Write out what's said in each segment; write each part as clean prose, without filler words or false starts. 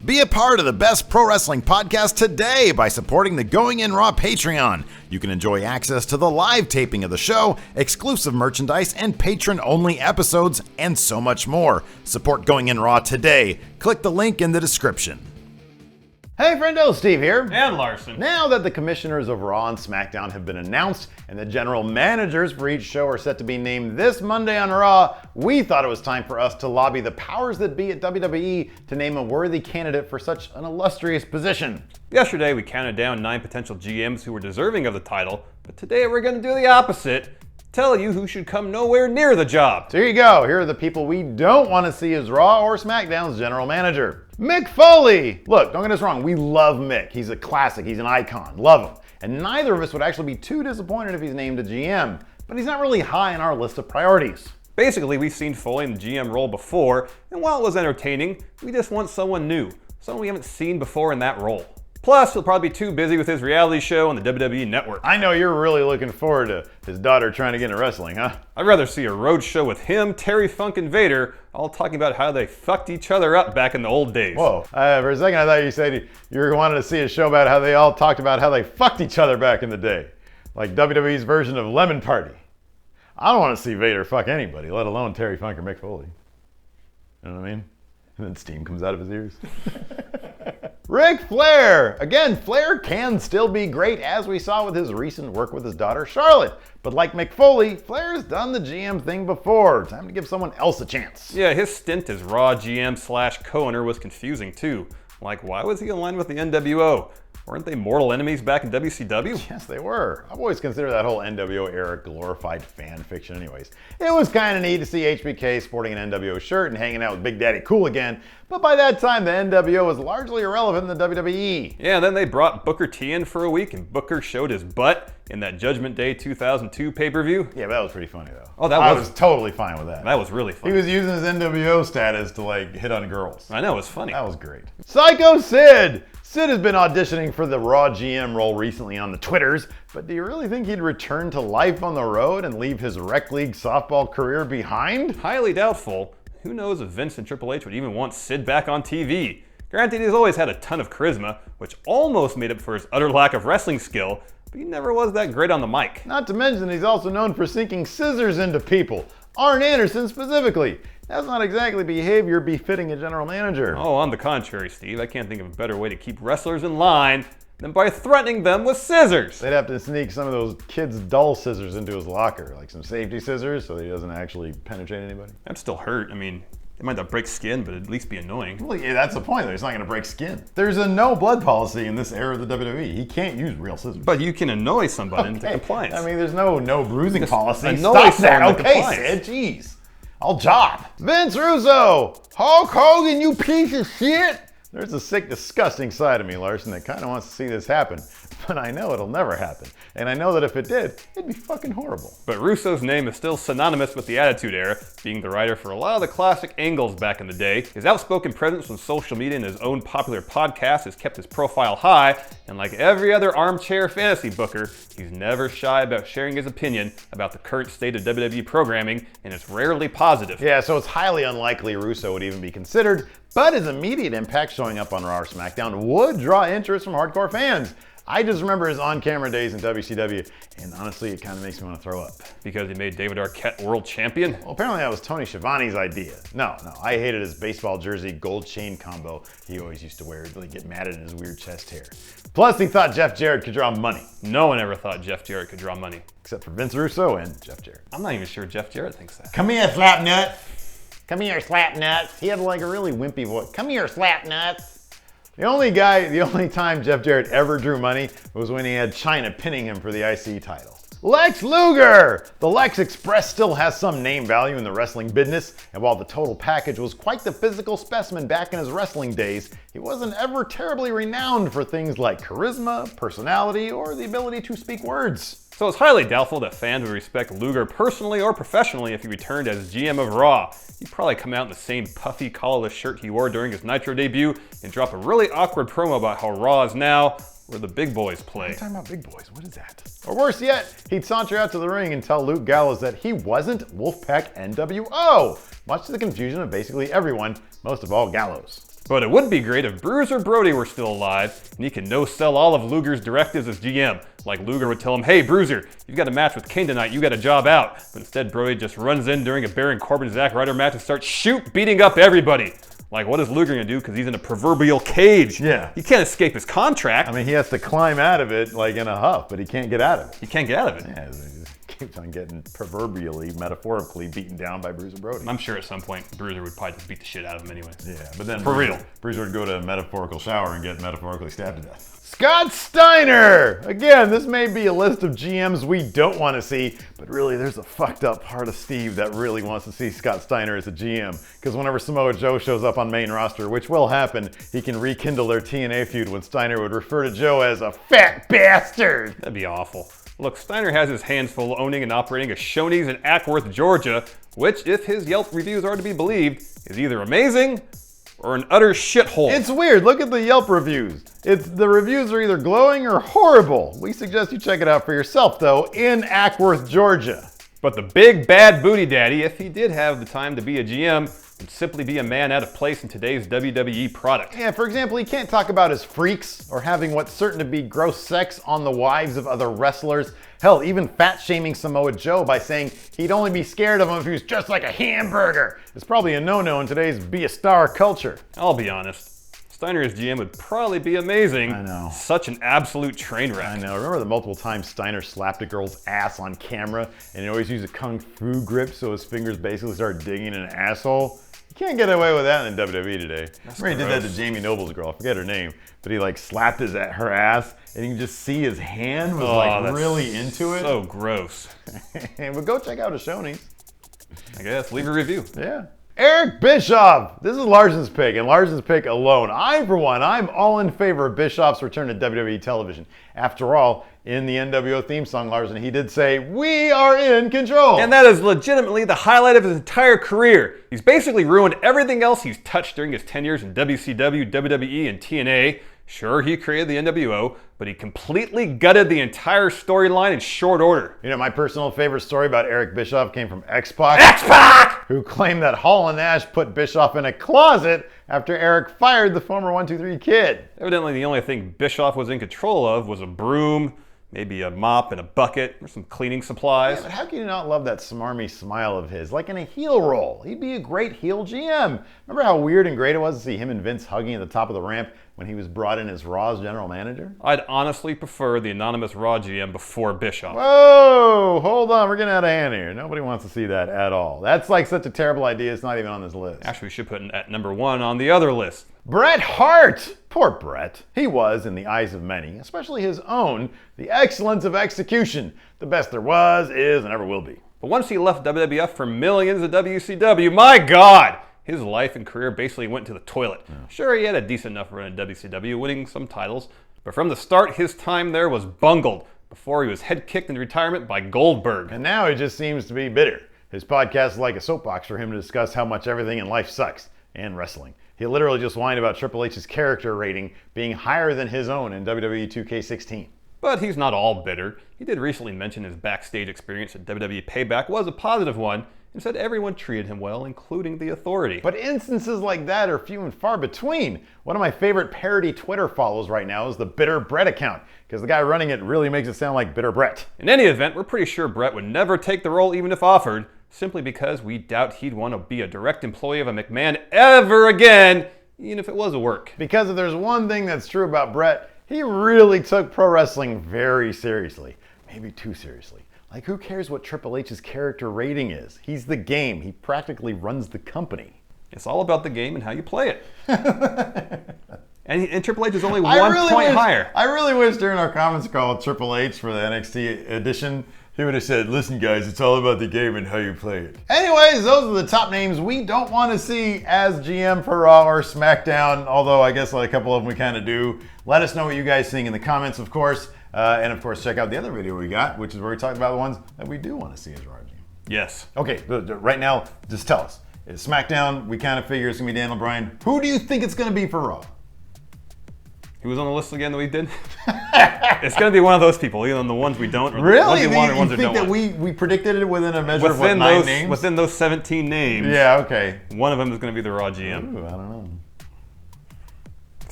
Be a part of the best pro wrestling podcast today by supporting the Going In Raw Patreon. You can enjoy access to the live taping of the show, exclusive merchandise, and patron-only episodes, and so much more. Support Going In Raw today. Click the link in the description. Hey friendo, Steve here. And Larson. Now that the commissioners of Raw and SmackDown have been announced and the general managers for each show are set to be named this Monday on Raw, we thought it was time for us to lobby the powers that be at WWE to name a worthy candidate for such an illustrious position. Yesterday we counted down 9 potential GMs who were deserving of the title, but today we're going to do the opposite. Tell you who should come nowhere near the job. So here you go. Here are the people we don't want to see as Raw or SmackDown's general manager. Mick Foley! Look, don't get us wrong, we love Mick. He's a classic, he's an icon, love him. And neither of us would actually be too disappointed if he's named a GM, but he's not really high on our list of priorities. Basically, we've seen Foley in the GM role before, and while it was entertaining, we just want someone new, someone we haven't seen before in that role. Plus, he'll probably be too busy with his reality show on the WWE Network. I know you're really looking forward to his daughter trying to get into wrestling, huh? I'd rather see a road show with him, Terry Funk, and Vader, all talking about how they fucked each other up back in the old days. Whoa, for a second I thought you said you were wanting to see a show about how they all talked about how they fucked each other back in the day. Like WWE's version of Lemon Party. I don't want to see Vader fuck anybody, let alone Terry Funk or Mick Foley. You know what I mean? And then steam comes out of his ears. Ric Flair! Again, Flair can still be great, as we saw with his recent work with his daughter Charlotte. But like Mick Foley, Flair's done the GM thing before. Time to give someone else a chance. Yeah, his stint as Raw GM / co-owner was confusing too. Like, why was he aligned with the NWO? Weren't they mortal enemies back in WCW? Yes, they were. I've always considered that whole NWO era glorified fan fiction anyways. It was kind of neat to see HBK sporting an NWO shirt and hanging out with Big Daddy Cool again, but by that time the NWO was largely irrelevant in the WWE. Yeah, then they brought Booker T in for a week and Booker showed his butt in that Judgment Day 2002 pay-per-view. Yeah, but that was pretty funny though. Oh, I was totally fine with that. That was really funny. He was using his NWO status to like hit on girls. I know, it was funny. That was great. Psycho Sid! Sid has been auditioning for the Raw GM role recently on the Twitters, but do you really think he'd return to life on the road and leave his rec league softball career behind? Highly doubtful. Who knows if Vince and Triple H would even want Sid back on TV. Granted, he's always had a ton of charisma, which almost made up for his utter lack of wrestling skill, but he never was that great on the mic. Not to mention he's also known for sinking scissors into people. Arn Anderson specifically. That's not exactly behavior befitting a general manager. Oh, on the contrary, Steve, I can't think of a better way to keep wrestlers in line than by threatening them with scissors. They'd have to sneak some of those kids' dull scissors into his locker, like some safety scissors so that he doesn't actually penetrate anybody. That'd still hurt. I mean, it might not break skin, but it'd at least be annoying. Well, yeah, that's the point, though. He's not going to break skin. There's a no blood policy in this era of the WWE. He can't use real scissors. But you can annoy somebody into compliance. I mean, there's no bruising policy. Annoy Stop that, someone into okay, compliance. Sid? Jeez. I'll job. Vince Russo! Hulk Hogan, you piece of shit! There's a sick, disgusting side of me, Larson, that kind of wants to see this happen. But I know it'll never happen. And I know that if it did, it'd be fucking horrible. But Russo's name is still synonymous with the Attitude Era, being the writer for a lot of the classic angles back in the day. His outspoken presence on social media and his own popular podcast has kept his profile high, and like every other armchair fantasy booker, he's never shy about sharing his opinion about the current state of WWE programming, and it's rarely positive. Yeah, so it's highly unlikely Russo would even be considered, but his immediate impact showing up on Raw or SmackDown would draw interest from hardcore fans. I just remember his on-camera days in WCW, and honestly, it kind of makes me want to throw up. Because he made David Arquette world champion? Well, apparently that was Tony Schiavone's idea. No, I hated his baseball jersey gold chain combo he always used to wear to get matted in his weird chest hair. Plus, he thought Jeff Jarrett could draw money. No one ever thought Jeff Jarrett could draw money. Except for Vince Russo and Jeff Jarrett. I'm not even sure Jeff Jarrett thinks that. Come here, slap nuts. Come here, slap nuts. He had like a really wimpy voice. Come here, slap nuts. The only time Jeff Jarrett ever drew money was when he had China pinning him for the IC title. Lex Luger! The Lex Express still has some name value in the wrestling business, and while the total package was quite the physical specimen back in his wrestling days, he wasn't ever terribly renowned for things like charisma, personality, or the ability to speak words. So it's highly doubtful that fans would respect Luger personally or professionally if he returned as GM of Raw. He'd probably come out in the same puffy collarless shirt he wore during his Nitro debut and drop a really awkward promo about how Raw is now where the big boys play. You're talking about big boys, what is that? Or worse yet, he'd saunter out to the ring and tell Luke Gallows that he wasn't Wolfpack NWO, much to the confusion of basically everyone, most of all Gallows. But it would be great if Bruiser Brody were still alive and he could no-sell all of Luger's directives as GM. Like Luger would tell him, hey Bruiser, you've got a match with Kane tonight, you got a job out. But instead Brody just runs in during a Baron Corbin-Zack Ryder match and starts beating up everybody. Like, what is Luger gonna do? Because he's in a proverbial cage. Yeah. He can't escape his contract. I mean, he has to climb out of it like in a huff, but he can't get out of it. He can't get out of it. Yeah, he just keeps on getting proverbially, metaphorically beaten down by Bruiser Brody. I'm sure at some point Bruiser would probably just beat the shit out of him anyways. Yeah, but then For real. Bruiser would go to a metaphorical shower and get metaphorically stabbed to death. Scott Steiner! Again, this may be a list of GMs we don't want to see, but really there's a fucked up part of Steve that really wants to see Scott Steiner as a GM. Because whenever Samoa Joe shows up on main roster, which will happen, he can rekindle their TNA feud when Steiner would refer to Joe as a fat bastard. That'd be awful. Look, Steiner has his hands full owning and operating a Shoney's in Ackworth, Georgia, which, if his Yelp reviews are to be believed, is either amazing or an utter shithole. It's weird. Look at the Yelp reviews. The reviews are either glowing or horrible. We suggest you check it out for yourself, though, in Ackworth, Georgia. But the big bad booty daddy, if he did have the time to be a GM, would simply be a man out of place in today's WWE product. Yeah, for example, he can't talk about his freaks or having what's certain to be gross sex on the wives of other wrestlers. Hell, even fat-shaming Samoa Joe by saying he'd only be scared of him if he was just like a hamburger. It's probably a no-no in today's be-a-star culture. I'll be honest. Steiner as GM would probably be amazing. I know. Such an absolute train wreck. I know. Remember the multiple times Steiner slapped a girl's ass on camera and he always used a kung fu grip so his fingers basically started digging in an asshole? You can't get away with that in WWE today. Remember he did that to Jamie Noble's girl. I forget her name. But he like slapped her ass and you can just see his hand was like really into it. So gross. But go check out a Shoney's. I guess. Leave a review. Yeah. Eric Bischoff. This is Larson's pick, and Larson's pick alone. For one, I'm all in favor of Bischoff's return to WWE television. After all, in the NWO theme song, Larson, he did say, "We are in control." And that is legitimately the highlight of his entire career. He's basically ruined everything else he's touched during his 10 years in WCW, WWE, and TNA. Sure, he created the NWO, but he completely gutted the entire storyline in short order. You know, my personal favorite story about Eric Bischoff came from X-Pac, who claimed that Hall and Nash put Bischoff in a closet after Eric fired the former 1-2-3 Kid. Evidently, the only thing Bischoff was in control of was a broom, maybe a mop and a bucket, or some cleaning supplies. Yeah, but how can you not love that smarmy smile of his? Like in a heel role. He'd be a great heel GM. Remember how weird and great it was to see him and Vince hugging at the top of the ramp when he was brought in as Raw's general manager? I'd honestly prefer the anonymous Raw GM before Bischoff. Whoa, hold on, we're getting out of hand here. Nobody wants to see that at all. That's like such a terrible idea, it's not even on this list. Actually, we should put it at number 1 on the other list. Bret Hart! Poor Bret. He was, in the eyes of many, especially his own, the excellence of execution. The best there was, is, and ever will be. But once he left WWF for millions of WCW, my God! His life and career basically went to the toilet. Yeah. Sure, he had a decent enough run in WCW, winning some titles, but from the start, his time there was bungled before he was head kicked into retirement by Goldberg. And now he just seems to be bitter. His podcast is like a soapbox for him to discuss how much everything in life sucks, and wrestling. He literally just whined about Triple H's character rating being higher than his own in WWE 2K16. But he's not all bitter. He did recently mention his backstage experience at WWE Payback was a positive one, and said everyone treated him well, including the Authority. But instances like that are few and far between. One of my favorite parody Twitter follows right now is the Bitter Bret account, because the guy running it really makes it sound like Bitter Bret. In any event, we're pretty sure Bret would never take the role even if offered, simply because we doubt he'd want to be a direct employee of a McMahon ever again, even if it was a work. Because if there's one thing that's true about Bret, he really took pro wrestling very seriously. Maybe too seriously. Like, who cares what Triple H's character rating is? He's the game. He practically runs the company. It's all about the game and how you play it. and Triple H is only one point higher. I really wish during our conference call with Triple H for the NXT edition, he would have said, "Listen, guys, it's all about the game and how you play it." Anyways, those are the top names we don't want to see as GM for Raw or SmackDown, although I guess like a couple of them we kind of do. Let us know what you guys think in the comments, of course. And of course, check out the other video we got, which is where we talked about the ones that we do want to see as Raw GM. Yes. Okay, right now, just tell us. It's SmackDown, we kind of figure it's going to be Daniel Bryan. Who do you think it's going to be for Raw? Who was on the list again that we did? It's going to be one of those people, either on the ones we don't, or really? the ones we want, or ones we don't think that we predicted it within a measure of what, 9 names? Within those 17 names. Yeah, okay. One of them is going to be the Raw GM. Ooh, I don't know.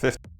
50.